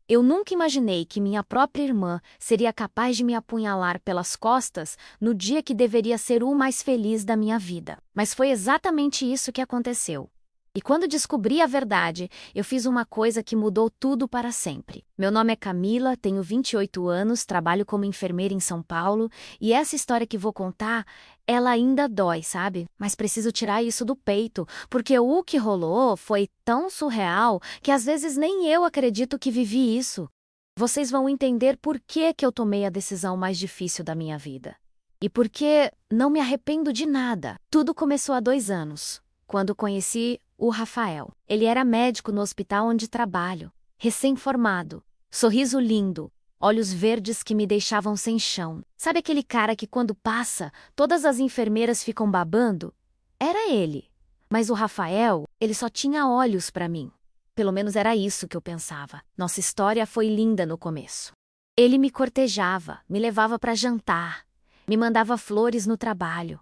Eu nunca imaginei que minha própria irmã seria capaz de me apunhalar pelas costas no dia que deveria ser o mais feliz da minha vida. Mas foi exatamente isso que aconteceu. E quando descobri a verdade, eu fiz uma coisa que mudou tudo para sempre. Meu nome é Camila, tenho 28 anos, trabalho como enfermeira em São Paulo, e essa história que vou contar, ela ainda dói, sabe? Mas preciso tirar isso do peito, porque o que rolou foi tão surreal que às vezes nem eu acredito que vivi isso. Vocês vão entender por que eu tomei a decisão mais difícil da minha vida. E por que não me arrependo de nada. Tudo começou há 2 anos, quando conheci o Rafael. Ele era médico no hospital onde trabalho, recém-formado, sorriso lindo, olhos verdes que me deixavam sem chão. Sabe aquele cara que quando passa, todas as enfermeiras ficam babando? Era ele. Mas o Rafael, ele só tinha olhos para mim. Pelo menos era isso que eu pensava. Nossa história foi linda no começo. Ele me cortejava, me levava para jantar, me mandava flores no trabalho.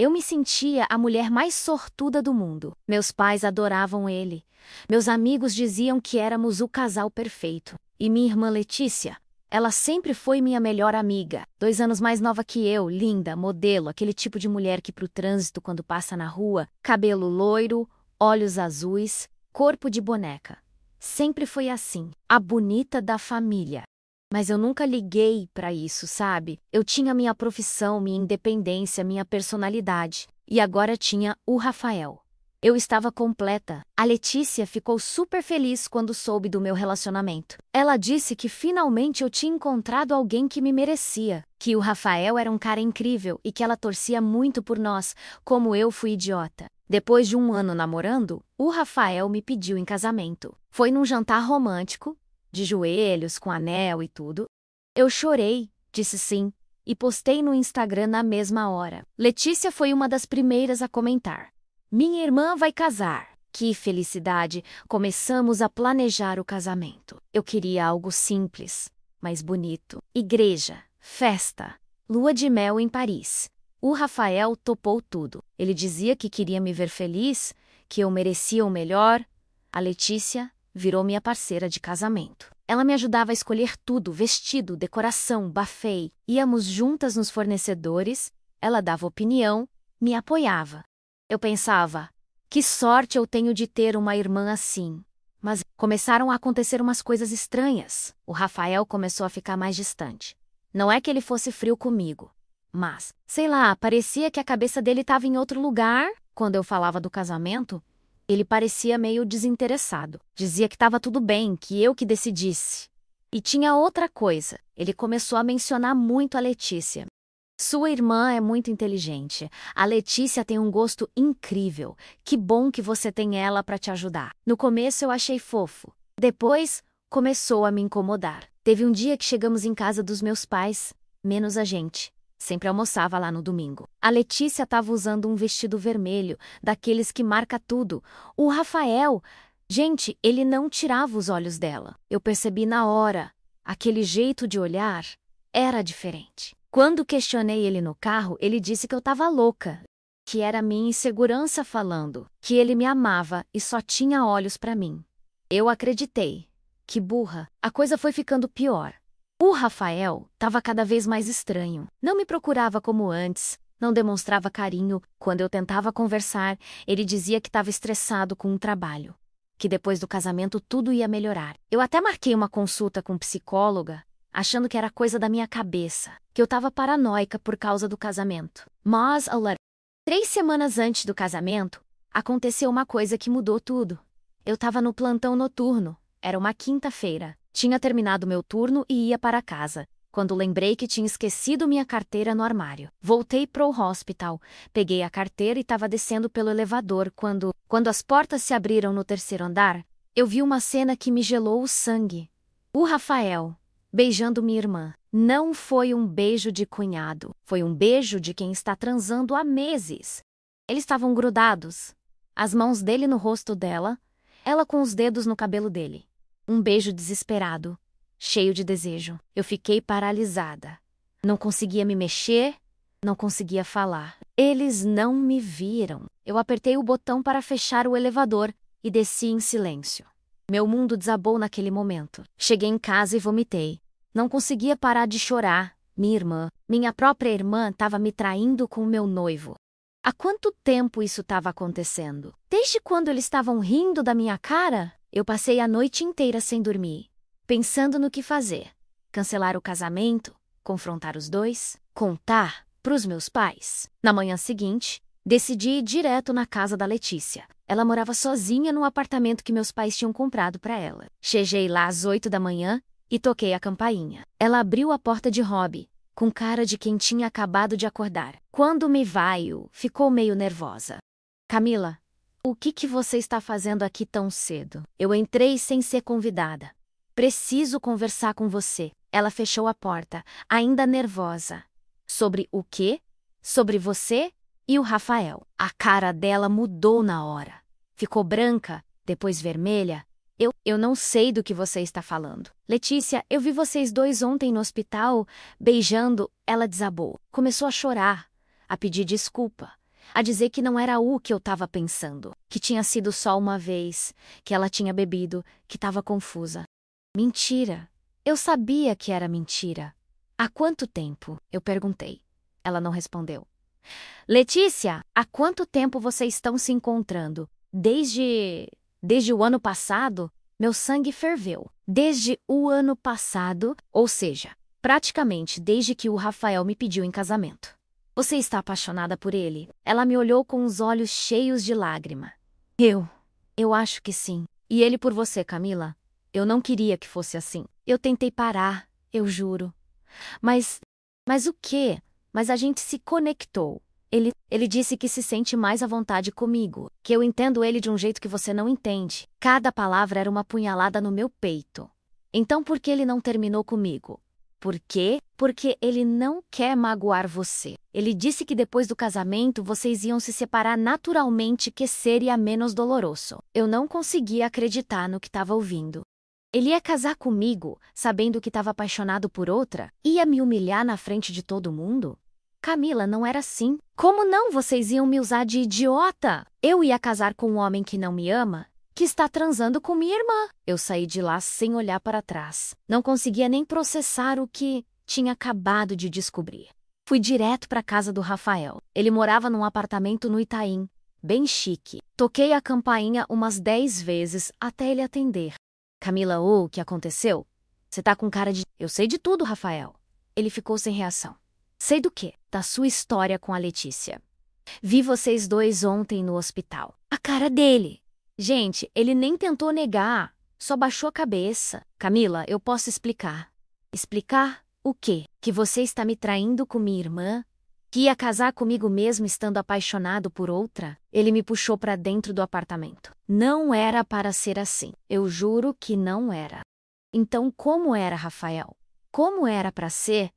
Eu me sentia a mulher mais sortuda do mundo. Meus pais adoravam ele. Meus amigos diziam que éramos o casal perfeito. E minha irmã Letícia, ela sempre foi minha melhor amiga. 2 anos mais nova que eu, linda, modelo, aquele tipo de mulher que pro trânsito quando passa na rua, cabelo loiro, olhos azuis, corpo de boneca. Sempre foi assim, a bonita da família. Mas eu nunca liguei pra isso, sabe? Eu tinha minha profissão, minha independência, minha personalidade. E agora tinha o Rafael. Eu estava completa. A Letícia ficou super feliz quando soube do meu relacionamento. Ela disse que finalmente eu tinha encontrado alguém que me merecia. Que o Rafael era um cara incrível e que ela torcia muito por nós, como eu fui idiota. Depois de 1 ano namorando, o Rafael me pediu em casamento. Foi num jantar romântico, de joelhos, com anel e tudo. Eu chorei, disse sim, e postei no Instagram na mesma hora. Letícia foi uma das primeiras a comentar. Minha irmã vai casar. Que felicidade! Começamos a planejar o casamento. Eu queria algo simples, mas bonito. Igreja, festa, lua de mel em Paris. O Rafael topou tudo. Ele dizia que queria me ver feliz, que eu merecia o melhor. A Letícia virou minha parceira de casamento. Ela me ajudava a escolher tudo, vestido, decoração, buffet. Íamos juntas nos fornecedores, ela dava opinião, me apoiava. Eu pensava, que sorte eu tenho de ter uma irmã assim. Mas começaram a acontecer umas coisas estranhas. O Rafael começou a ficar mais distante. Não é que ele fosse frio comigo, mas, sei lá, parecia que a cabeça dele estava em outro lugar. Quando eu falava do casamento, ele parecia meio desinteressado. Dizia que estava tudo bem, que eu que decidisse. E tinha outra coisa. Ele começou a mencionar muito a Letícia. Sua irmã é muito inteligente. A Letícia tem um gosto incrível. Que bom que você tem ela para te ajudar. No começo eu achei fofo. Depois, começou a me incomodar. Teve um dia que chegamos em casa dos meus pais, menos a gente. Sempre almoçava lá no domingo. A Letícia estava usando um vestido vermelho, daqueles que marca tudo. O Rafael, gente, ele não tirava os olhos dela. Eu percebi na hora. Aquele jeito de olhar era diferente. Quando questionei ele no carro, ele disse que eu estava louca, que era minha insegurança falando, que ele me amava e só tinha olhos para mim. Eu acreditei. Que burra. A coisa foi ficando pior. O Rafael estava cada vez mais estranho. Não me procurava como antes, não demonstrava carinho. Quando eu tentava conversar, ele dizia que estava estressado com o trabalho, que depois do casamento tudo ia melhorar. Eu até marquei uma consulta com psicóloga, achando que era coisa da minha cabeça, que eu estava paranoica por causa do casamento. Mas, 3 semanas antes do casamento, aconteceu uma coisa que mudou tudo. Eu estava no plantão noturno, era uma quinta-feira. Tinha terminado meu turno e ia para casa, quando lembrei que tinha esquecido minha carteira no armário. Voltei pro hospital, peguei a carteira e estava descendo pelo elevador quando as portas se abriram no 3º andar, eu vi uma cena que me gelou o sangue. O Rafael beijando minha irmã. Não foi um beijo de cunhado, foi um beijo de quem está transando há meses. Eles estavam grudados, as mãos dele no rosto dela, ela com os dedos no cabelo dele. Um beijo desesperado, cheio de desejo. Eu fiquei paralisada. Não conseguia me mexer, não conseguia falar. Eles não me viram. Eu apertei o botão para fechar o elevador e desci em silêncio. Meu mundo desabou naquele momento. Cheguei em casa e vomitei. Não conseguia parar de chorar. Minha própria irmã estava me traindo com o meu noivo. Há quanto tempo isso estava acontecendo? Desde quando eles estavam rindo da minha cara? Eu passei a noite inteira sem dormir, pensando no que fazer. Cancelar o casamento? Confrontar os dois? Contar pros meus pais? Na manhã seguinte, decidi ir direto na casa da Letícia. Ela morava sozinha no apartamento que meus pais tinham comprado para ela. Cheguei lá às 8 da manhã e toquei a campainha. Ela abriu a porta de Robbie, com cara de quem tinha acabado de acordar. Quando me viu, ficou meio nervosa. Camila, o que você está fazendo aqui tão cedo? Eu entrei sem ser convidada. Preciso conversar com você. Ela fechou a porta, ainda nervosa. Sobre o quê? Sobre você e o Rafael. A cara dela mudou na hora. Ficou branca, depois vermelha. Eu não sei do que você está falando. Letícia, eu vi vocês dois ontem no hospital, beijando. Ela desabou. Começou a chorar, a pedir desculpa, a dizer que não era o que eu estava pensando, que tinha sido só uma vez, que ela tinha bebido, que estava confusa. Mentira. Eu sabia que era mentira. Há quanto tempo? Eu perguntei. Ela não respondeu. Letícia, há quanto tempo vocês estão se encontrando? Desde o ano passado? Meu sangue ferveu. Desde o ano passado, ou seja, praticamente desde que o Rafael me pediu em casamento. Você está apaixonada por ele? Ela me olhou com os olhos cheios de lágrima. Eu acho que sim. E ele por você, Camila? Eu não queria que fosse assim. Eu tentei parar, eu juro. Mas o quê? Mas a gente se conectou. Ele disse que se sente mais à vontade comigo, que eu entendo ele de um jeito que você não entende. Cada palavra era uma punhalada no meu peito. Então por que ele não terminou comigo? Por quê? Porque ele não quer magoar você. Ele disse que depois do casamento vocês iam se separar naturalmente, que seria menos doloroso. Eu não conseguia acreditar no que estava ouvindo. Ele ia casar comigo, sabendo que estava apaixonado por outra? Ia me humilhar na frente de todo mundo? Camila, não era assim. Como não? Vocês iam me usar de idiota? Eu ia casar com um homem que não me ama, que está transando com minha irmã. Eu saí de lá sem olhar para trás. Não conseguia nem processar o que tinha acabado de descobrir. Fui direto para a casa do Rafael. Ele morava num apartamento no Itaim, bem chique. Toquei a campainha umas 10 vezes até ele atender. Camila, o que aconteceu? Você tá com cara de... Eu sei de tudo, Rafael. Ele ficou sem reação. Sei do quê? Da sua história com a Letícia. Vi vocês dois ontem no hospital. A cara dele. Gente, ele nem tentou negar, só baixou a cabeça. Camila, eu posso explicar. Explicar o quê? Que você está me traindo com minha irmã? Que ia casar comigo mesmo estando apaixonado por outra? Ele me puxou para dentro do apartamento. Não era para ser assim. Eu juro que não era. Então como era, Rafael? Como era para ser?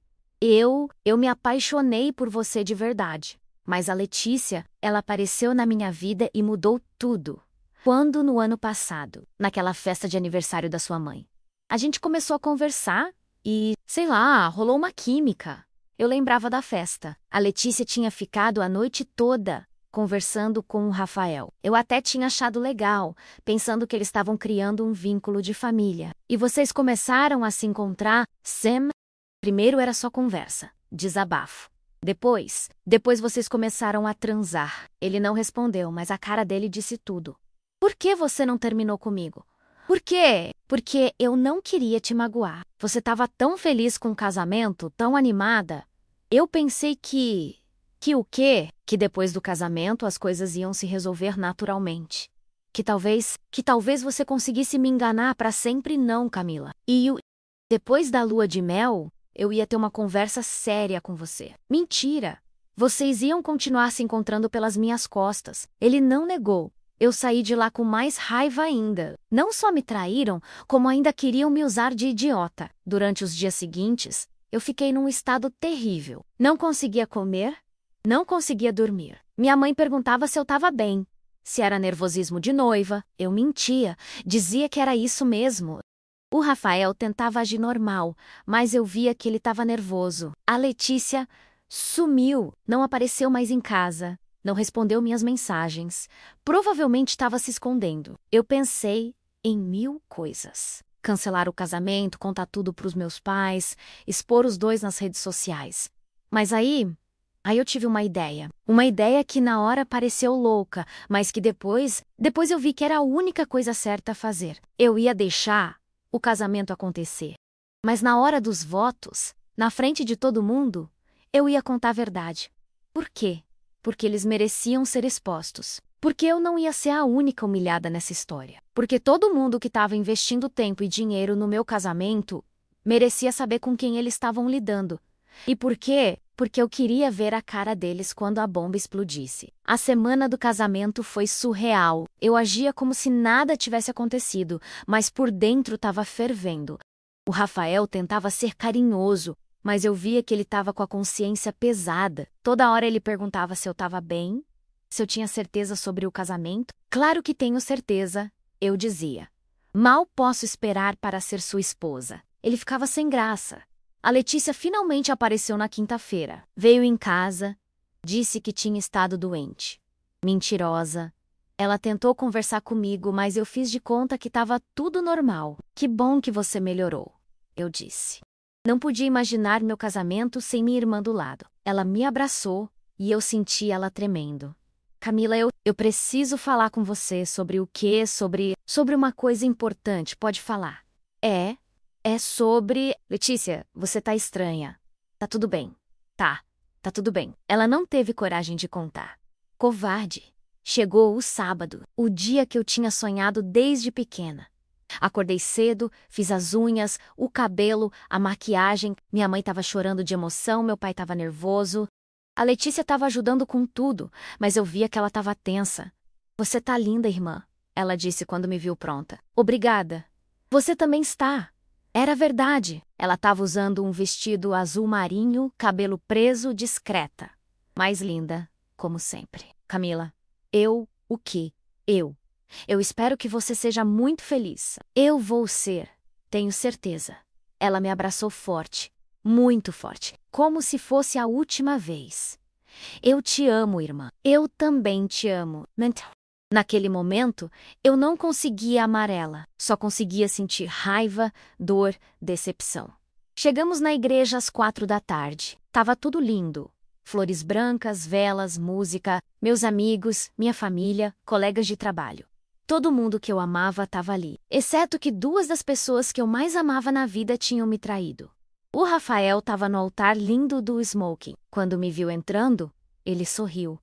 Eu me apaixonei por você de verdade. Mas a Letícia, ela apareceu na minha vida e mudou tudo. Quando no ano passado, naquela festa de aniversário da sua mãe, a gente começou a conversar e, sei lá, rolou uma química. Eu lembrava da festa. A Letícia tinha ficado a noite toda conversando com o Rafael. Eu até tinha achado legal, pensando que eles estavam criando um vínculo de família. E vocês começaram a se encontrar, Sam? Primeiro era só conversa, desabafo. Depois vocês começaram a transar. Ele não respondeu, mas a cara dele disse tudo. Por que você não terminou comigo? Por quê? Porque eu não queria te magoar. Você estava tão feliz com o casamento, tão animada. Eu pensei que o quê? Que depois do casamento as coisas iam se resolver naturalmente. Que talvez você conseguisse me enganar para sempre. Não, Camila. Depois da lua de mel, eu ia ter uma conversa séria com você. Mentira! Vocês iam continuar se encontrando pelas minhas costas. Ele não negou. Eu saí de lá com mais raiva ainda. Não só me traíram, como ainda queriam me usar de idiota. Durante os dias seguintes, eu fiquei num estado terrível. Não conseguia comer, não conseguia dormir. Minha mãe perguntava se eu estava bem. Se era nervosismo de noiva, eu mentia. Dizia que era isso mesmo. O Rafael tentava agir normal, mas eu via que ele estava nervoso. A Letícia sumiu, não apareceu mais em casa, não respondeu minhas mensagens. Provavelmente estava se escondendo. Eu pensei em 1000 coisas. Cancelar o casamento, contar tudo pros meus pais, expor os dois nas redes sociais. Mas aí eu tive uma ideia. Uma ideia que na hora pareceu louca, mas que depois eu vi que era a única coisa certa a fazer. Eu ia deixar o casamento acontecer. Mas na hora dos votos, na frente de todo mundo, eu ia contar a verdade. Por quê? Porque eles mereciam ser expostos. Porque eu não ia ser a única humilhada nessa história. Porque todo mundo que estava investindo tempo e dinheiro no meu casamento merecia saber com quem eles estavam lidando. E por quê? Porque eu queria ver a cara deles quando a bomba explodisse. A semana do casamento foi surreal. Eu agia como se nada tivesse acontecido, mas por dentro estava fervendo. O Rafael tentava ser carinhoso, mas eu via que ele estava com a consciência pesada. Toda hora ele perguntava se eu estava bem, se eu tinha certeza sobre o casamento. Claro que tenho certeza, eu dizia. Mal posso esperar para ser sua esposa. Ele ficava sem graça. A Letícia finalmente apareceu na quinta-feira. Veio em casa, disse que tinha estado doente. Mentirosa. Ela tentou conversar comigo, mas eu fiz de conta que estava tudo normal. Que bom que você melhorou, eu disse. Não podia imaginar meu casamento sem minha irmã do lado. Ela me abraçou e eu senti ela tremendo. Camila, eu preciso falar com você sobre o quê? Sobre uma coisa importante, pode falar. É sobre... Letícia, você tá estranha. Tá tudo bem. Tá tudo bem. Ela não teve coragem de contar. Covarde. Chegou o sábado, o dia que eu tinha sonhado desde pequena. Acordei cedo, fiz as unhas, o cabelo, a maquiagem. Minha mãe estava chorando de emoção, meu pai estava nervoso. A Letícia estava ajudando com tudo, mas eu via que ela estava tensa. Você tá linda, irmã, ela disse quando me viu pronta. Obrigada. Você também está. Era verdade. Ela estava usando um vestido azul marinho, cabelo preso, discreta. Mais linda, como sempre. Camila, o quê? Eu espero que você seja muito feliz. Eu vou ser, tenho certeza. Ela me abraçou forte, muito forte, como se fosse a última vez. Eu te amo, irmã. Eu também te amo. Naquele momento, eu não conseguia amar ela. Só conseguia sentir raiva, dor, decepção. Chegamos na igreja às 4 da tarde. Tava tudo lindo. Flores brancas, velas, música, meus amigos, minha família, colegas de trabalho. Todo mundo que eu amava estava ali, exceto que 2 das pessoas que eu mais amava na vida tinham me traído. O Rafael estava no altar lindo do smoking. Quando me viu entrando, ele sorriu.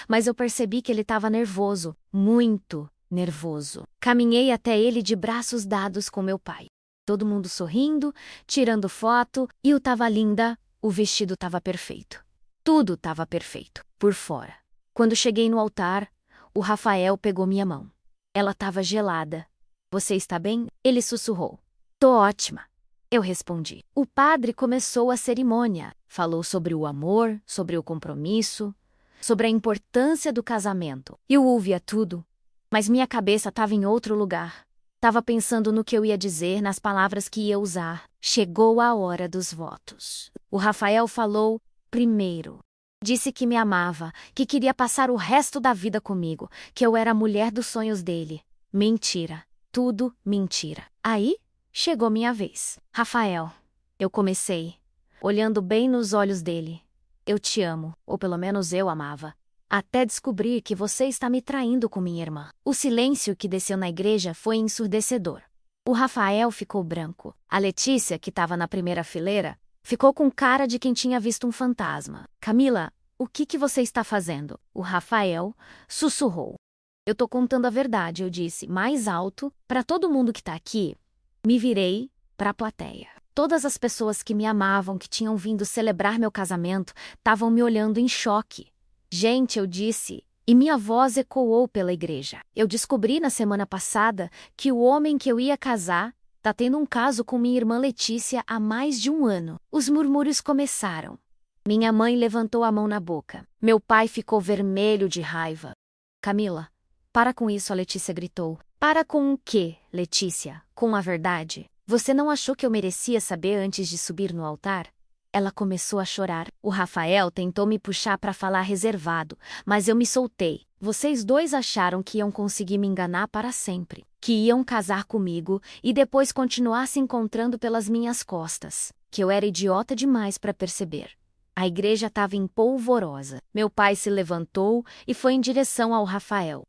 Mas eu percebi que ele estava nervoso, muito nervoso. Caminhei até ele de braços dados com meu pai. Todo mundo sorrindo, tirando foto, e eu estava linda, o vestido estava perfeito. Tudo estava perfeito, por fora. Quando cheguei no altar, o Rafael pegou minha mão. Ela estava gelada. Você está bem? Ele sussurrou. Tô ótima. Eu respondi. O padre começou a cerimônia. Falou sobre o amor, sobre o compromisso, sobre a importância do casamento. Eu ouvia tudo, mas minha cabeça estava em outro lugar. Estava pensando no que eu ia dizer, nas palavras que ia usar. Chegou a hora dos votos. O Rafael falou primeiro. Disse que me amava, que queria passar o resto da vida comigo, que eu era a mulher dos sonhos dele. Mentira. Tudo mentira. Aí, chegou minha vez. Rafael, eu comecei, olhando bem nos olhos dele. Eu te amo, ou pelo menos eu amava. Até descobrir que você está me traindo com minha irmã. O silêncio que desceu na igreja foi ensurdecedor. O Rafael ficou branco. A Letícia, que estava na primeira fileira, ficou com cara de quem tinha visto um fantasma. Camila, o que você está fazendo? O Rafael sussurrou. Eu tô contando a verdade, eu disse, mais alto, para todo mundo que tá aqui. Me virei para a plateia. Todas as pessoas que me amavam, que tinham vindo celebrar meu casamento, estavam me olhando em choque. Gente, eu disse, e minha voz ecoou pela igreja. Eu descobri na semana passada que o homem que eu ia casar tá tendo um caso com minha irmã Letícia há mais de 1 ano. Os murmúrios começaram. Minha mãe levantou a mão na boca. Meu pai ficou vermelho de raiva. Camila, para com isso, a Letícia gritou. Para com o quê, Letícia? Com a verdade? Você não achou que eu merecia saber antes de subir no altar? Ela começou a chorar. O Rafael tentou me puxar para falar reservado, mas eu me soltei. Vocês dois acharam que iam conseguir me enganar para sempre, que iam casar comigo e depois continuar se encontrando pelas minhas costas, que eu era idiota demais para perceber. A igreja estava em polvorosa. Meu pai se levantou e foi em direção ao Rafael.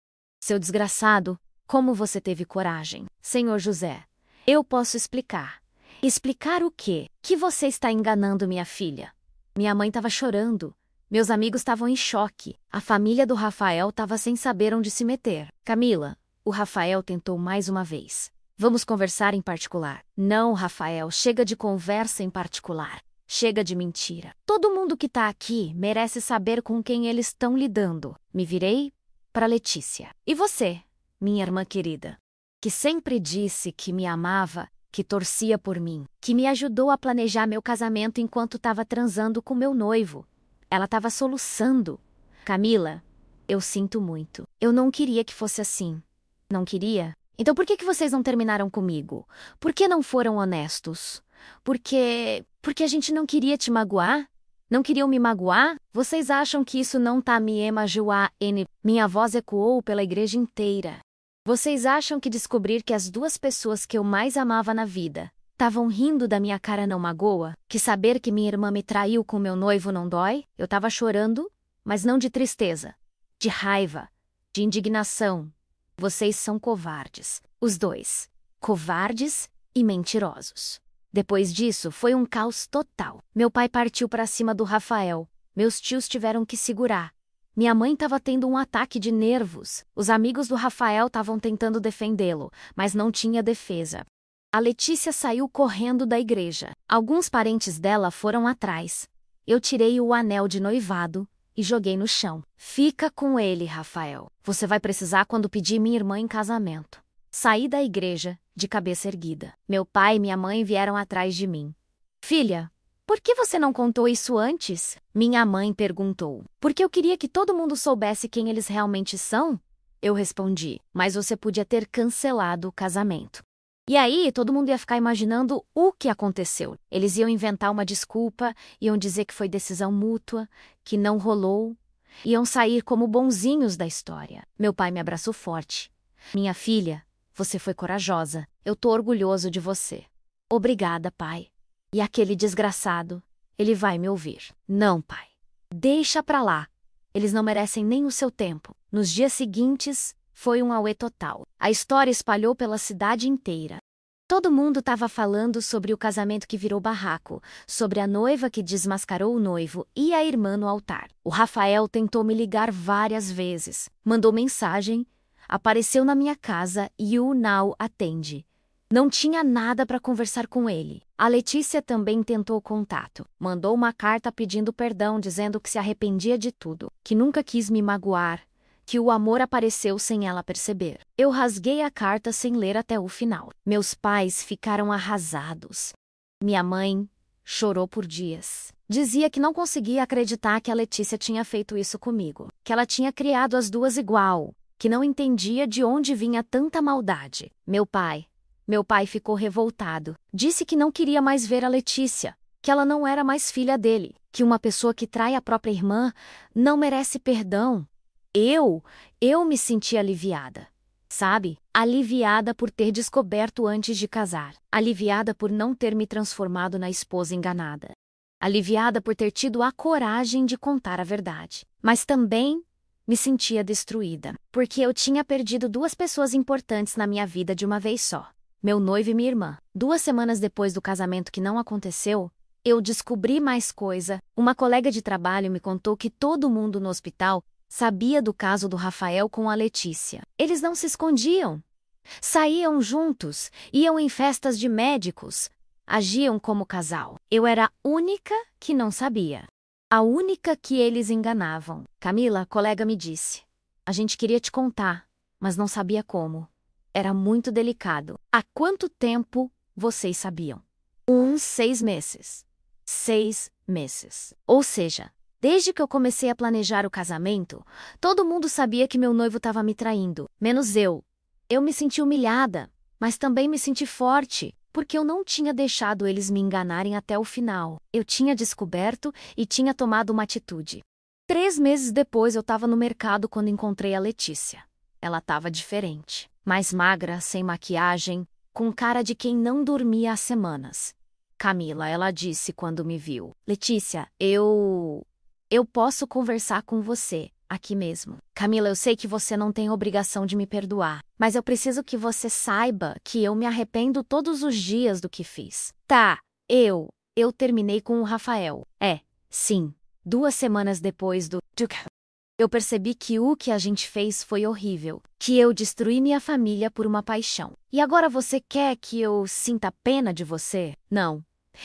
Seu desgraçado, como você teve coragem? Senhor José, eu posso explicar. Explicar o quê? Que você está enganando minha filha. Minha mãe estava chorando. Meus amigos estavam em choque. A família do Rafael estava sem saber onde se meter. Camila, o Rafael tentou mais uma vez. Vamos conversar em particular. Não, Rafael, chega de conversa em particular. Chega de mentira. Todo mundo que está aqui merece saber com quem eles estão lidando. Me virei para Letícia. E você, minha irmã querida, que sempre disse que me amava, que torcia por mim, que me ajudou a planejar meu casamento enquanto estava transando com meu noivo. Ela estava soluçando. Camila, eu sinto muito. Eu não queria que fosse assim. Não queria? Então por que vocês não terminaram comigo? Por que não foram honestos? Porque a gente não queria te magoar? Não queriam me magoar? Vocês acham que isso não tá me emajuá n? Minha voz ecoou pela igreja inteira. Vocês acham que descobrir que as duas pessoas que eu mais amava na vida estavam rindo da minha cara não magoa? Que saber que minha irmã me traiu com meu noivo não dói? Eu tava chorando, mas não de tristeza, de raiva, de indignação. Vocês são covardes, os dois. Covardes e mentirosos. Depois disso, foi um caos total. Meu pai partiu para cima do Rafael. Meus tios tiveram que segurar. Minha mãe estava tendo um ataque de nervos. Os amigos do Rafael estavam tentando defendê-lo, mas não tinha defesa. A Letícia saiu correndo da igreja. Alguns parentes dela foram atrás. Eu tirei o anel de noivado e joguei no chão. Fica com ele, Rafael. Você vai precisar quando pedir minha irmã em casamento. Saí da igreja, de cabeça erguida. Meu pai e minha mãe vieram atrás de mim. Filha, por que você não contou isso antes? Minha mãe perguntou. Porque eu queria que todo mundo soubesse quem eles realmente são? Eu respondi, mas você podia ter cancelado o casamento. E aí, todo mundo ia ficar imaginando o que aconteceu. Eles iam inventar uma desculpa, iam dizer que foi decisão mútua, que não rolou. Iam sair como bonzinhos da história. Meu pai me abraçou forte. Minha filha, você foi corajosa. Eu tô orgulhoso de você. Obrigada, pai. E aquele desgraçado, ele vai me ouvir. Não, pai. Deixa pra lá. Eles não merecem nem o seu tempo. Nos dias seguintes, foi um auê total. A história espalhou pela cidade inteira. Todo mundo estava falando sobre o casamento que virou barraco, sobre a noiva que desmascarou o noivo e a irmã no altar. O Rafael tentou me ligar várias vezes. Mandou mensagem, apareceu na minha casa e o não atende. Não tinha nada para conversar com ele. A Letícia também tentou contato. Mandou uma carta pedindo perdão, dizendo que se arrependia de tudo, que nunca quis me magoar, que o amor apareceu sem ela perceber. Eu rasguei a carta sem ler até o final. Meus pais ficaram arrasados. Minha mãe chorou por dias. Dizia que não conseguia acreditar que a Letícia tinha feito isso comigo, que ela tinha criado as duas igual, que não entendia de onde vinha tanta maldade. Meu pai ficou revoltado. Disse que não queria mais ver a Letícia, que ela não era mais filha dele, que uma pessoa que trai a própria irmã não merece perdão. Eu me senti aliviada. Sabe? Aliviada por ter descoberto antes de casar. Aliviada por não ter me transformado na esposa enganada. Aliviada por ter tido a coragem de contar a verdade. Mas também me sentia destruída, porque eu tinha perdido duas pessoas importantes na minha vida de uma vez só. Meu noivo e minha irmã. 2 semanas depois do casamento que não aconteceu, eu descobri mais coisa. Uma colega de trabalho me contou que todo mundo no hospital sabia do caso do Rafael com a Letícia. Eles não se escondiam. Saíam juntos, iam em festas de médicos, agiam como casal. Eu era a única que não sabia. A única que eles enganavam. Camila, a colega me disse. A gente queria te contar, mas não sabia como. Era muito delicado. Há quanto tempo vocês sabiam? 6 meses. 6 meses. Ou seja, desde que eu comecei a planejar o casamento, todo mundo sabia que meu noivo estava me traindo, menos eu. Eu me senti humilhada, mas também me senti forte, porque eu não tinha deixado eles me enganarem até o final. Eu tinha descoberto e tinha tomado uma atitude. 3 meses depois eu estava no mercado quando encontrei a Letícia. Ela estava diferente, mais magra, sem maquiagem, com cara de quem não dormia há semanas. Camila, ela disse quando me viu. Letícia, eu posso conversar com você, aqui mesmo. Camila, eu sei que você não tem obrigação de me perdoar, mas eu preciso que você saiba que eu me arrependo todos os dias do que fiz. Tá, eu terminei com o Rafael. Sim, 2 semanas depois do... Eu percebi que o que a gente fez foi horrível, que eu destruí minha família por uma paixão. E agora você quer que eu sinta pena de você? Não.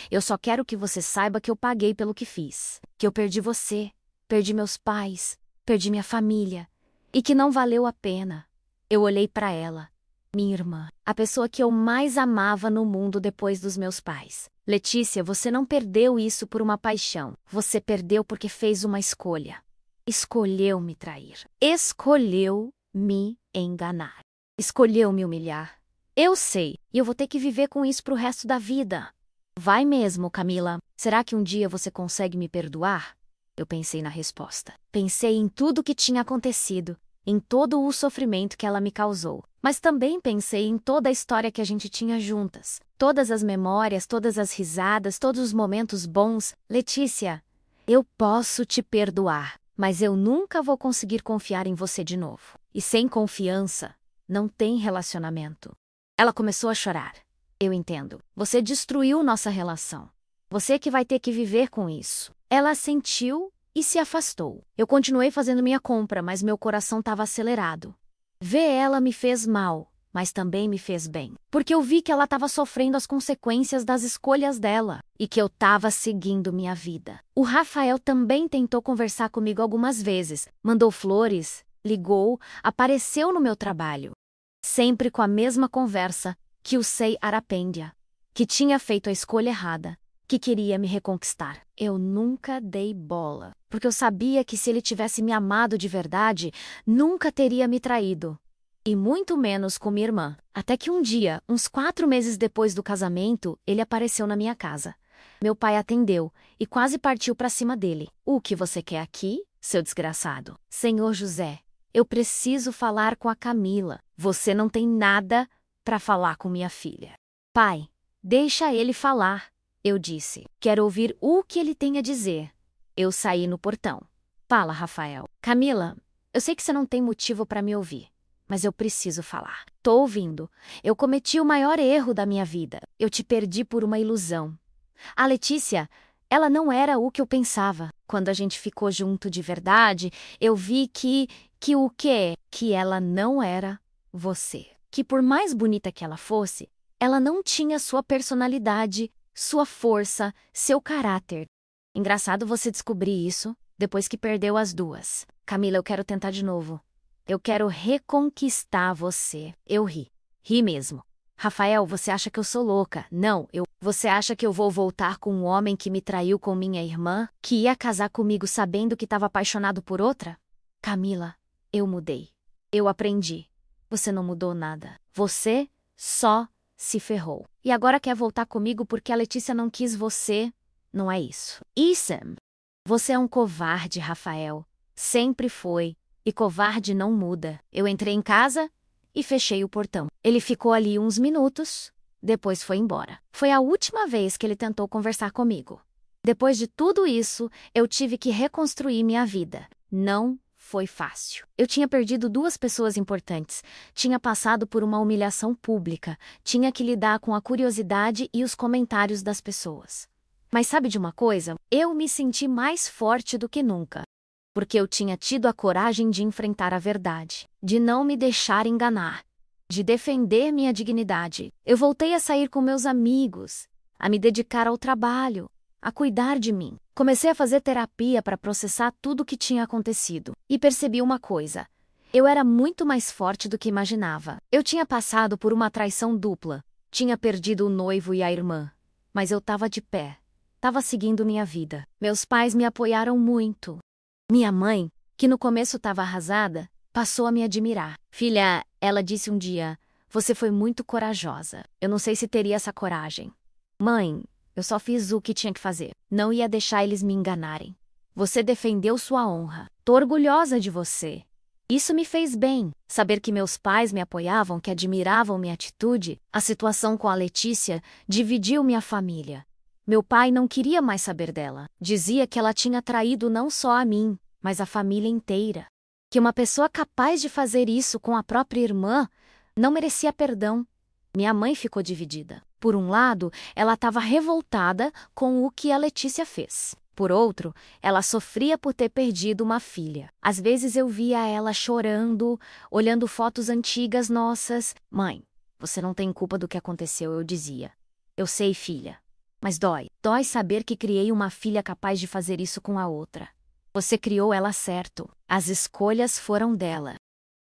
Eu só quero que você saiba que eu paguei pelo que fiz. Que eu perdi você, perdi meus pais, perdi minha família. E que não valeu a pena. Eu olhei para ela, minha irmã, a pessoa que eu mais amava no mundo depois dos meus pais. Letícia, você não perdeu isso por uma paixão. Você perdeu porque fez uma escolha. Escolheu me trair. Escolheu me enganar. Escolheu me humilhar. Eu sei, e eu vou ter que viver com isso pro resto da vida. Vai mesmo, Camila. Será que um dia você consegue me perdoar? Eu pensei na resposta. Pensei em tudo que tinha acontecido, em todo o sofrimento que ela me causou. Mas também pensei em toda a história que a gente tinha juntas. Todas as memórias, todas as risadas, todos os momentos bons. Letícia, eu posso te perdoar, mas eu nunca vou conseguir confiar em você de novo. E sem confiança, não tem relacionamento. Ela começou a chorar. Eu entendo. Você destruiu nossa relação. Você que vai ter que viver com isso. Ela sentiu e se afastou. Eu continuei fazendo minha compra, mas meu coração estava acelerado. Ver ela me fez mal, mas também me fez bem. Porque eu vi que ela estava sofrendo as consequências das escolhas dela e que eu estava seguindo minha vida. O Rafael também tentou conversar comigo algumas vezes. Mandou flores, ligou, apareceu no meu trabalho. Sempre com a mesma conversa, que o sei arrepende, que tinha feito a escolha errada, que queria me reconquistar. Eu nunca dei bola, porque eu sabia que se ele tivesse me amado de verdade, nunca teria me traído. E muito menos com minha irmã. Até que um dia, uns 4 meses depois do casamento, ele apareceu na minha casa. Meu pai atendeu e quase partiu para cima dele. O que você quer aqui, seu desgraçado? Senhor José, eu preciso falar com a Camila. Você não tem nada para falar com minha filha. Pai, deixa ele falar, eu disse. Quero ouvir o que ele tem a dizer. Eu saí no portão. Fala, Rafael. Camila, eu sei que você não tem motivo para me ouvir, mas eu preciso falar. Tô ouvindo. Eu cometi o maior erro da minha vida. Eu te perdi por uma ilusão. A Letícia, ela não era o que eu pensava. Quando a gente ficou junto de verdade, eu vi que o quê? Que ela não era você. Que por mais bonita que ela fosse, ela não tinha sua personalidade, sua força, seu caráter. Engraçado você descobrir isso depois que perdeu as 2. Camila, eu quero tentar de novo. Eu quero reconquistar você. Eu ri. Ri mesmo. Rafael, você acha que eu sou louca? Não, Você acha que eu vou voltar com um homem que me traiu com minha irmã, que ia casar comigo sabendo que estava apaixonado por outra? Camila, eu mudei. Eu aprendi. Você não mudou nada. Você só se ferrou. E agora quer voltar comigo porque a Letícia não quis você? Não é isso. Isam. Você é um covarde, Rafael. Sempre foi. E covarde não muda. Eu entrei em casa e fechei o portão. Ele ficou ali uns minutos, depois foi embora. Foi a última vez que ele tentou conversar comigo. Depois de tudo isso, eu tive que reconstruir minha vida. Não foi fácil. Eu tinha perdido 2 pessoas importantes, tinha passado por uma humilhação pública, tinha que lidar com a curiosidade e os comentários das pessoas. Mas sabe de uma coisa? Eu me senti mais forte do que nunca. Porque eu tinha tido a coragem de enfrentar a verdade, de não me deixar enganar, de defender minha dignidade. Eu voltei a sair com meus amigos, a me dedicar ao trabalho, a cuidar de mim. Comecei a fazer terapia para processar tudo o que tinha acontecido. E percebi uma coisa. Eu era muito mais forte do que imaginava. Eu tinha passado por uma traição dupla. Tinha perdido o noivo e a irmã. Mas eu estava de pé. Estava seguindo minha vida. Meus pais me apoiaram muito. Minha mãe, que no começo estava arrasada, passou a me admirar. Filha, ela disse um dia, Você foi muito corajosa. Eu não sei se teria essa coragem. Mãe, eu só fiz o que tinha que fazer. Não ia deixar eles me enganarem. Você defendeu sua honra. Tô orgulhosa de você. Isso me fez bem. Saber que meus pais me apoiavam, que admiravam minha atitude. A situação com a Letícia dividiu minha família. Meu pai não queria mais saber dela. Dizia que ela tinha traído não só a mim, mas a família inteira. Que uma pessoa capaz de fazer isso com a própria irmã não merecia perdão. Minha mãe ficou dividida. Por um lado, ela estava revoltada com o que a Letícia fez. Por outro, ela sofria por ter perdido uma filha. Às vezes eu via ela chorando, olhando fotos antigas nossas. Mãe, você não tem culpa do que aconteceu, eu dizia. Eu sei, filha. Mas dói. Dói saber que criei uma filha capaz de fazer isso com a outra. Você criou ela certo. As escolhas foram dela.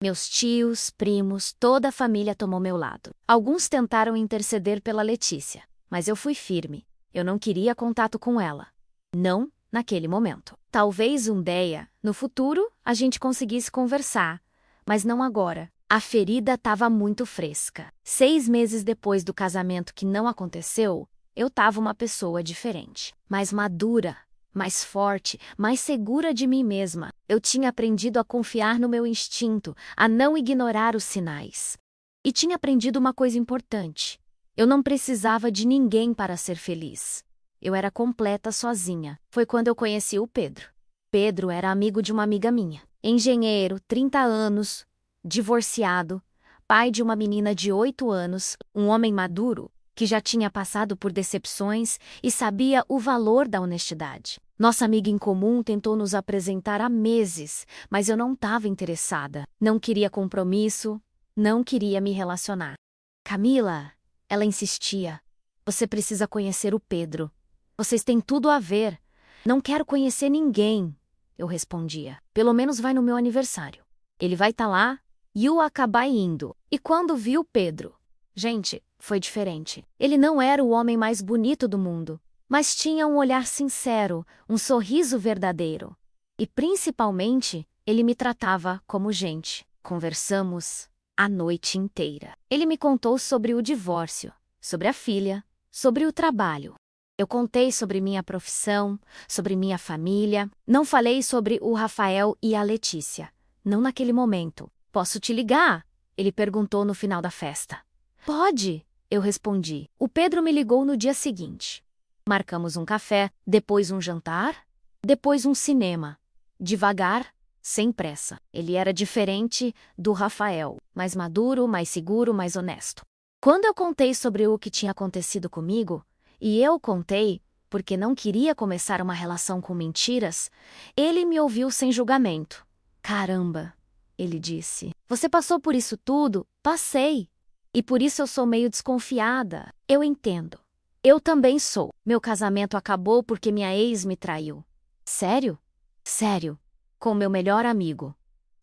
Meus tios, primos, toda a família tomou meu lado. Alguns tentaram interceder pela Letícia, mas eu fui firme. Eu não queria contato com ela. Não naquele momento. Talvez um dia, no futuro, a gente conseguisse conversar, mas não agora. A ferida estava muito fresca. 6 meses depois do casamento que não aconteceu, eu estava uma pessoa diferente, mais madura, mais forte, mais segura de mim mesma. Eu tinha aprendido a confiar no meu instinto, a não ignorar os sinais. E tinha aprendido uma coisa importante. Eu não precisava de ninguém para ser feliz. Eu era completa sozinha. Foi quando eu conheci o Pedro. Pedro era amigo de uma amiga minha. Engenheiro, 30 anos, divorciado, pai de uma menina de 8 anos, um homem maduro, que já tinha passado por decepções e sabia o valor da honestidade. Nossa amiga em comum tentou nos apresentar há meses, mas eu não estava interessada. Não queria compromisso, não queria me relacionar. Camila, ela insistia, você precisa conhecer o Pedro. Vocês têm tudo a ver. Não quero conhecer ninguém, eu respondia. Pelo menos vai no meu aniversário. Ele vai estar lá e eu acabar indo. E quando vi o Pedro? Gente, foi diferente. Ele não era o homem mais bonito do mundo, mas tinha um olhar sincero, um sorriso verdadeiro. E principalmente, ele me tratava como gente. Conversamos a noite inteira. Ele me contou sobre o divórcio, sobre a filha, sobre o trabalho. Eu contei sobre minha profissão, sobre minha família. Não falei sobre o Rafael e a Letícia. Não naquele momento. Posso te ligar? Ele perguntou no final da festa. Pode, eu respondi. O Pedro me ligou no dia seguinte. Marcamos um café, depois um jantar, depois um cinema. Devagar, sem pressa. Ele era diferente do Rafael, mais maduro, mais seguro, mais honesto. Quando eu contei sobre o que tinha acontecido comigo, e eu contei, porque não queria começar uma relação com mentiras, ele me ouviu sem julgamento. Caramba, ele disse. Você passou por isso tudo? Passei. E por isso eu sou meio desconfiada. Eu entendo. Eu também sou. Meu casamento acabou porque minha ex me traiu. Sério? Sério. Com meu melhor amigo.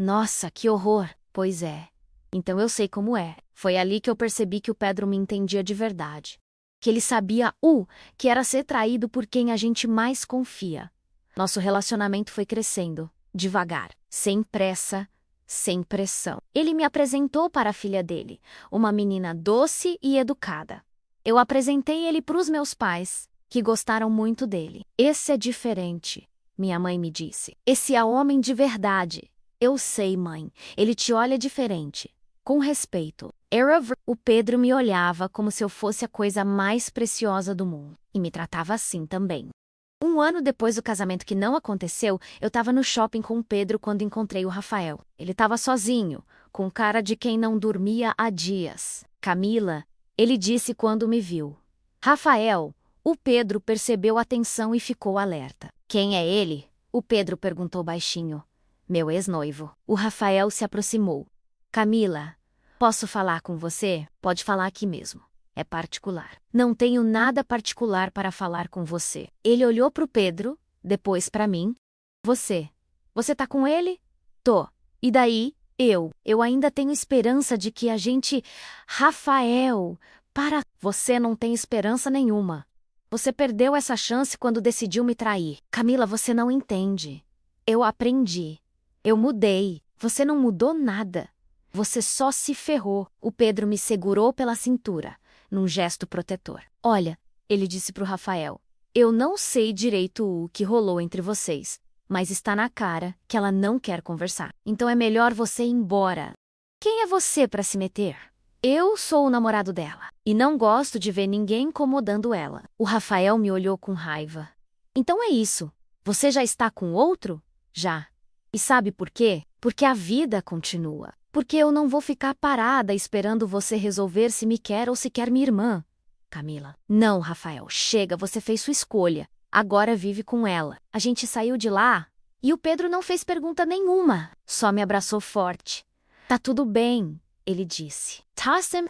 Nossa, que horror. Pois é. Então eu sei como é. Foi ali que eu percebi que o Pedro me entendia de verdade. Que ele sabia que era ser traído por quem a gente mais confia. Nosso relacionamento foi crescendo, devagar, sem pressa, sem pressão. Ele me apresentou para a filha dele, uma menina doce e educada. Eu apresentei ele para os meus pais, que gostaram muito dele. Esse é diferente, minha mãe me disse. Esse é homem de verdade. Eu sei, mãe, ele te olha diferente. Com respeito. O Pedro me olhava como se eu fosse a coisa mais preciosa do mundo. E me tratava assim também. 1 ano depois do casamento que não aconteceu, eu estava no shopping com o Pedro quando encontrei o Rafael. Ele estava sozinho, com cara de quem não dormia há dias. Camila, ele disse quando me viu. Rafael, o Pedro percebeu a tensão e ficou alerta. Quem é ele? O Pedro perguntou baixinho. Meu ex-noivo. O Rafael se aproximou. Camila, posso falar com você? Pode falar aqui mesmo. É particular. Não tenho nada particular para falar com você. Ele olhou para o Pedro, depois para mim. Você tá com ele? Tô. E daí? Eu ainda tenho esperança de que a gente... Rafael, para... Você não tem esperança nenhuma. Você perdeu essa chance quando decidiu me trair. Camila, você não entende. Eu aprendi. Eu mudei. Você não mudou nada. Você só se ferrou. O Pedro me segurou pela cintura, num gesto protetor. Olha, ele disse pro Rafael, eu não sei direito o que rolou entre vocês, mas está na cara que ela não quer conversar. Então é melhor você ir embora. Quem é você para se meter? Eu sou o namorado dela, e não gosto de ver ninguém incomodando ela. O Rafael me olhou com raiva. Então é isso. Você já está com outro? Já. E sabe por quê? Porque a vida continua. Porque eu não vou ficar parada esperando você resolver se me quer ou se quer minha irmã. Camila. Não, Rafael, chega, você fez sua escolha. Agora vive com ela. A gente saiu de lá e o Pedro não fez pergunta nenhuma. Só me abraçou forte. Tá tudo bem, ele disse. Tá-se.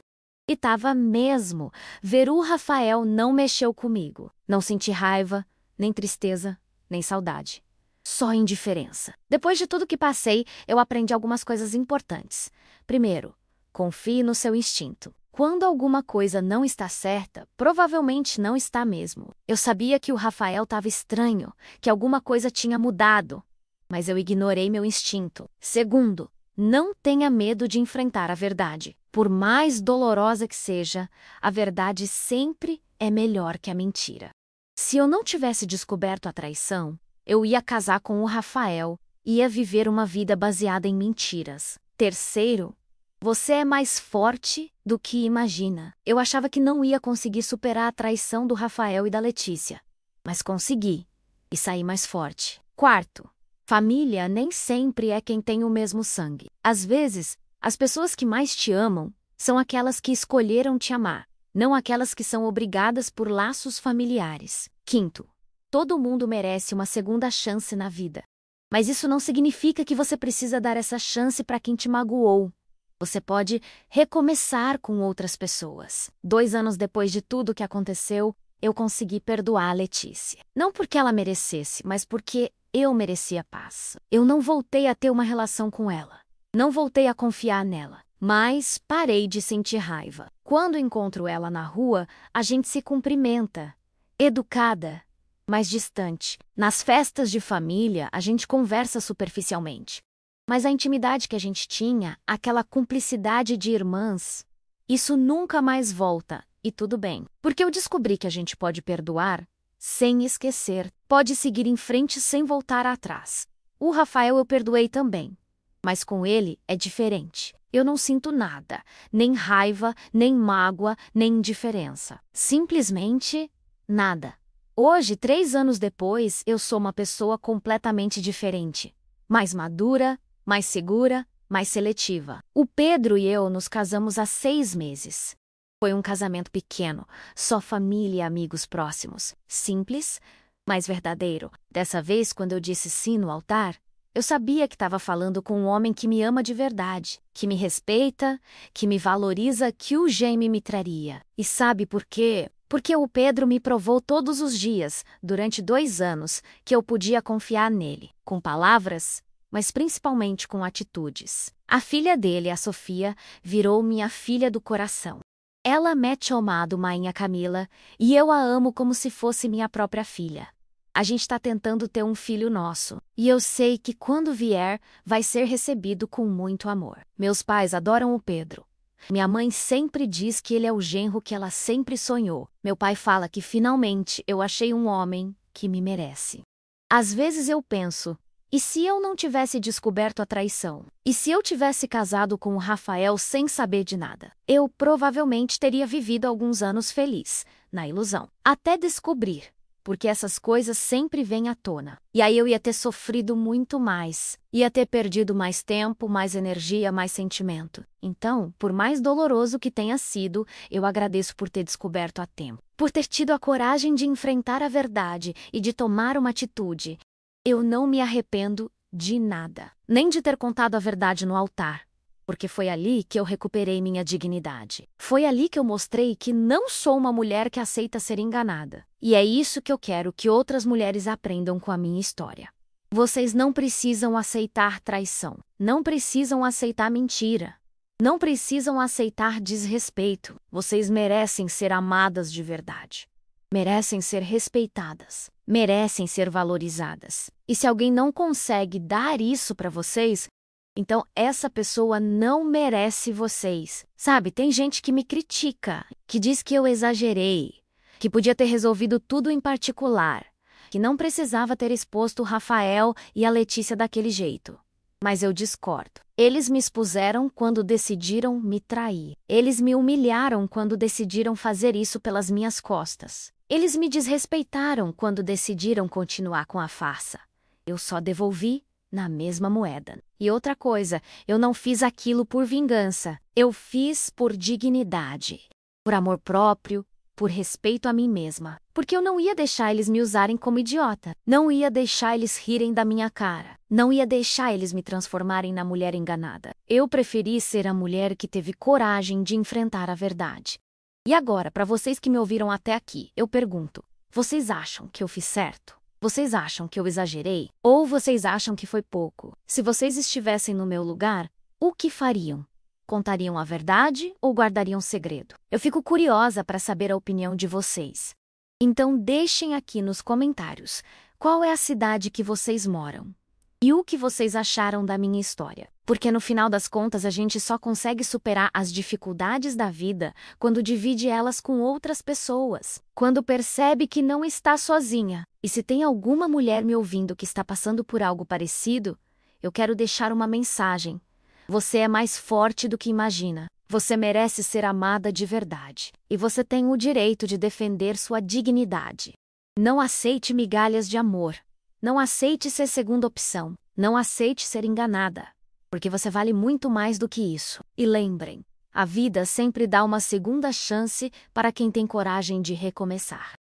E tava mesmo. Ver o Rafael não mexeu comigo. Não senti raiva, nem tristeza, nem saudade. Só indiferença. Depois de tudo que passei, eu aprendi algumas coisas importantes. Primeiro, confie no seu instinto. Quando alguma coisa não está certa, provavelmente não está mesmo. Eu sabia que o Rafael estava estranho, que alguma coisa tinha mudado, mas eu ignorei meu instinto. Segundo, não tenha medo de enfrentar a verdade. Por mais dolorosa que seja, a verdade sempre é melhor que a mentira. Se eu não tivesse descoberto a traição, eu ia casar com o Rafael e ia viver uma vida baseada em mentiras. Terceiro, você é mais forte do que imagina. Eu achava que não ia conseguir superar a traição do Rafael e da Letícia, mas consegui e saí mais forte. Quarto, família nem sempre é quem tem o mesmo sangue. Às vezes, as pessoas que mais te amam são aquelas que escolheram te amar, não aquelas que são obrigadas por laços familiares. Quinto, todo mundo merece uma segunda chance na vida. Mas isso não significa que você precisa dar essa chance para quem te magoou. Você pode recomeçar com outras pessoas. 2 anos depois de tudo que aconteceu, eu consegui perdoar a Letícia. Não porque ela merecesse, mas porque eu merecia paz. Eu não voltei a ter uma relação com ela. Não voltei a confiar nela. Mas parei de sentir raiva. Quando encontro ela na rua, a gente se cumprimenta. Educada, mas distante. Nas festas de família, a gente conversa superficialmente. Mas a intimidade que a gente tinha, aquela cumplicidade de irmãs, isso nunca mais volta, e tudo bem. Porque eu descobri que a gente pode perdoar sem esquecer, pode seguir em frente sem voltar atrás. O Rafael eu perdoei também, mas com ele é diferente. Eu não sinto nada, nem raiva, nem mágoa, nem indiferença. Simplesmente nada. Hoje, 3 anos depois, eu sou uma pessoa completamente diferente. Mais madura, mais segura, mais seletiva. O Pedro e eu nos casamos há 6 meses. Foi um casamento pequeno, só família e amigos próximos. Simples, mas verdadeiro. Dessa vez, quando eu disse sim no altar, eu sabia que estava falando com um homem que me ama de verdade, que me respeita, que me valoriza, que o Jaime me traria. E sabe por quê? Porque o Pedro me provou todos os dias, durante 2 anos, que eu podia confiar nele. Com palavras, mas principalmente com atitudes. A filha dele, a Sofia, virou minha filha do coração. Ela mete amado Mainha Camila, e eu a amo como se fosse minha própria filha. A gente está tentando ter um filho nosso, e eu sei que quando vier, vai ser recebido com muito amor. Meus pais adoram o Pedro. Minha mãe sempre diz que ele é o genro que ela sempre sonhou. Meu pai fala que finalmente eu achei um homem que me merece. Às vezes eu penso, e se eu não tivesse descoberto a traição? E se eu tivesse casado com o Rafael sem saber de nada? Eu provavelmente teria vivido alguns anos feliz, na ilusão. Até descobrir, porque essas coisas sempre vêm à tona. E aí eu ia ter sofrido muito mais. Ia ter perdido mais tempo, mais energia, mais sentimento. Então, por mais doloroso que tenha sido, eu agradeço por ter descoberto a tempo. Por ter tido a coragem de enfrentar a verdade e de tomar uma atitude. Eu não me arrependo de nada, nem de ter contado a verdade no altar, porque foi ali que eu recuperei minha dignidade. Foi ali que eu mostrei que não sou uma mulher que aceita ser enganada. E é isso que eu quero que outras mulheres aprendam com a minha história. Vocês não precisam aceitar traição, não precisam aceitar mentira, não precisam aceitar desrespeito. Vocês merecem ser amadas de verdade. Merecem ser respeitadas, merecem ser valorizadas. E se alguém não consegue dar isso para vocês, Então essa pessoa não merece vocês. Sabe, tem gente que me critica, que diz que eu exagerei, que podia ter resolvido tudo em particular, que não precisava ter exposto o Rafael e a Letícia daquele jeito. Mas eu discordo. Eles me expuseram quando decidiram me trair. Eles me humilharam quando decidiram fazer isso pelas minhas costas. Eles me desrespeitaram quando decidiram continuar com a farsa. Eu só devolvi na mesma moeda. E outra coisa, eu não fiz aquilo por vingança. Eu fiz por dignidade, por amor próprio, por respeito a mim mesma. Porque eu não ia deixar eles me usarem como idiota. Não ia deixar eles rirem da minha cara. Não ia deixar eles me transformarem na mulher enganada. Eu preferi ser a mulher que teve coragem de enfrentar a verdade. E agora, para vocês que me ouviram até aqui, eu pergunto: vocês acham que eu fiz certo? Vocês acham que eu exagerei? Ou vocês acham que foi pouco? Se vocês estivessem no meu lugar, o que fariam? Contariam a verdade ou guardariam segredo? Eu fico curiosa para saber a opinião de vocês. Então deixem aqui nos comentários qual é a cidade que vocês moram e o que vocês acharam da minha história. Porque no final das contas a gente só consegue superar as dificuldades da vida quando divide elas com outras pessoas, quando percebe que não está sozinha. E se tem alguma mulher me ouvindo que está passando por algo parecido, eu quero deixar uma mensagem. Você é mais forte do que imagina. Você merece ser amada de verdade. E você tem o direito de defender sua dignidade. Não aceite migalhas de amor. Não aceite ser segunda opção. Não aceite ser enganada. Porque você vale muito mais do que isso. E lembrem, a vida sempre dá uma segunda chance para quem tem coragem de recomeçar.